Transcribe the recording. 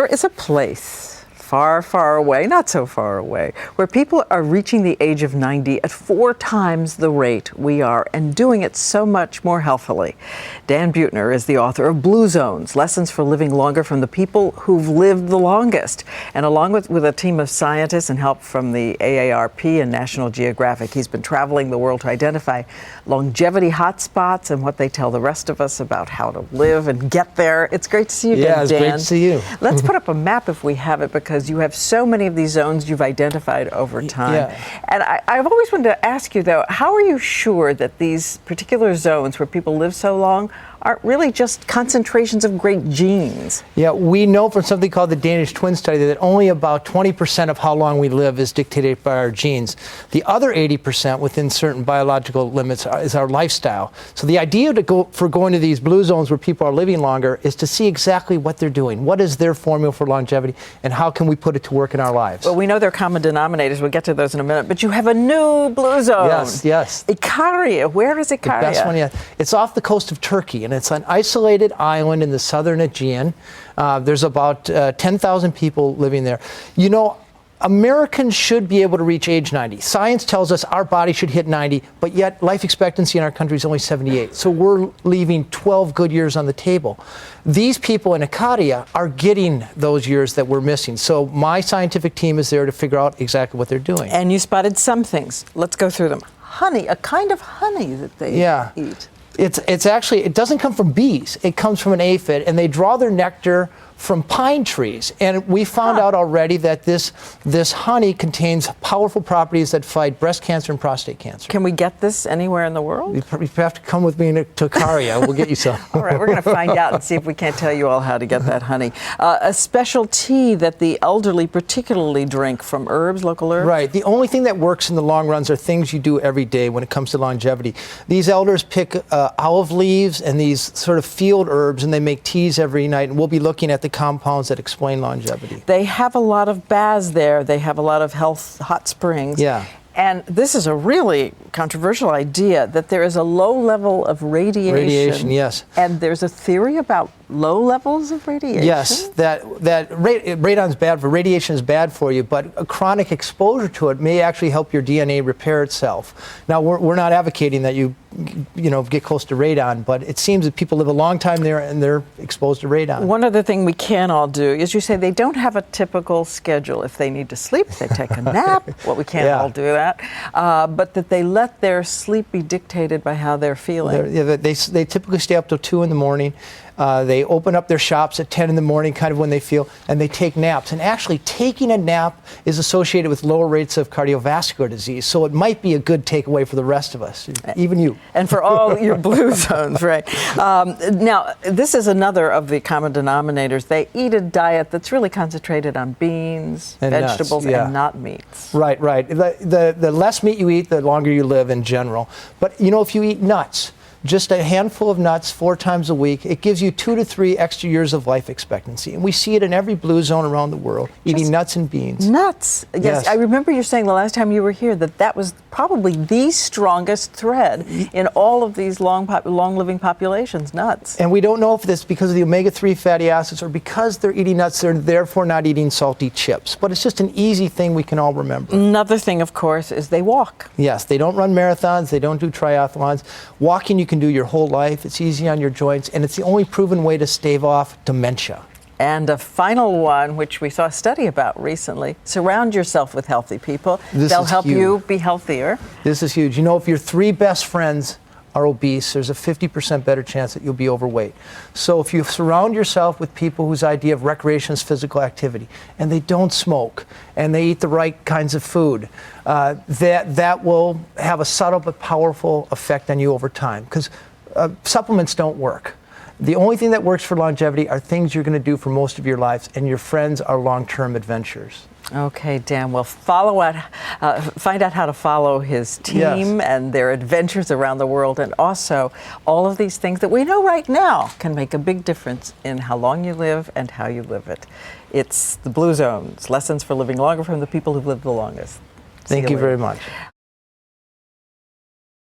There is a place far, far away, not so far away, where people are reaching the age of 90 at 4 times the rate we are and doing it so much more healthily. Dan Buettner is the author of Blue Zones, Lessons for Living Longer from the People Who've Lived the Longest. And along with a team of scientists and help from the AARP and National Geographic, he's been traveling the world to identify longevity hotspots and what they tell the rest of us about how to live and get there. It's great to see you again, Dan. Yeah, it's great to see you. Let's put up a map if we have it, because you have so many of these zones you've identified over time. Yeah. And I've always wanted to ask you, though, how are you sure that these particular zones where people live so long aren't really just concentrations of great genes? Yeah, we know from something called the Danish twin study that only about 20% of how long we live is dictated by our genes. The other 80% within certain biological limits is our lifestyle. So the idea for going to these blue zones where people are living longer is to see exactly what they're doing. What is their formula for longevity, and how can we put it to work in our lives? Well, we know they're common denominators. We'll get to those in a minute. But you have a new blue zone. Yes, yes. Ikaria. Where is Ikaria? The best one yet. It's off the coast of Turkey, and it's an isolated island in the southern Aegean. There's about 10,000 people living there. You know, Americans should be able to reach age 90. Science tells us our body should hit 90, but yet life expectancy in our country is only 78. So we're leaving 12 good years on the table. These people in Ikaria are getting those years that we're missing. So my scientific team is there to figure out exactly what they're doing. And you spotted some things. Let's go through them. Honey, a kind of honey that they eat. It's actually, it doesn't come from bees. It comes from an aphid, and they draw their nectar from pine trees. And we found out already that this honey contains powerful properties that fight breast cancer and prostate cancer. Can we get this anywhere in the world? You have to come with me to Ikaria. We'll get you some. All right, we're going to find out and see if we can't tell you all how to get that honey. A special tea that the elderly particularly drink from herbs, local herbs? Right. The only thing that works in the long runs are things you do every day when it comes to longevity. These elders pick olive leaves and these sort of field herbs, and they make teas every night, and we'll be looking at the compounds that explain longevity. They have a lot of baths there. They have a lot of health hot springs. Yeah. And this is a really controversial idea, that there is a low level of radiation. Radiation, yes. And there's a theory about low levels of radiation. Yes, radon's bad for, radiation is bad for you, but a chronic exposure to it may actually help your DNA repair itself. Now, we're not advocating that you get close to radon, but it seems that people live a long time there and they're exposed to radon. One other thing we can all do is, you say they don't have a typical schedule. If they need to sleep, they take a nap. Well, we can't all do that. But that they let their sleep be dictated by how they're feeling. They typically stay up till 2 in the morning. They open up their shops at 10 in the morning, kind of when they feel, and they take naps. And actually, taking a nap is associated with lower rates of cardiovascular disease. So it might be a good takeaway for the rest of us, even you. And for all your blue zones, right? Now, this is another of the common denominators. They eat a diet that's really concentrated on beans, and vegetables, nuts, and not meats. Right, right. The less meat you eat, the longer you live in general. But, if you eat nuts, just a handful of nuts 4 times a week, it gives you 2 to 3 extra years of life expectancy. And we see it in every blue zone around the world, eating nuts and beans. Nuts. Yes. I remember you saying the last time you were here that was probably the strongest thread in all of these long-living populations, nuts. And we don't know if this is because of the omega-3 fatty acids or because they're eating nuts, they're therefore not eating salty chips. But it's just an easy thing we can all remember. Another thing, of course, is they walk. Yes, they don't run marathons, they don't do triathlons. Walking you can do your whole life. It's easy on your joints, and it's the only proven way to stave off dementia. And a final one, which we saw a study about recently: surround yourself with healthy people. They'll help you be healthier. This is huge. If your 3 best friends are obese, there's a 50% better chance that you'll be overweight. So if you surround yourself with people whose idea of recreation is physical activity, and they don't smoke, and they eat the right kinds of food, that will have a subtle but powerful effect on you over time, because supplements don't work. The only thing that works for longevity are things you're going to do for most of your lives, and your friends are long-term adventures. Okay, Dan, well, find out how to follow his team and their adventures around the world, and also all of these things that we know right now can make a big difference in how long you live and how you live it. It's the Blue Zones, Lessons for Living Longer from the People who've lived the longest. Thank you very much.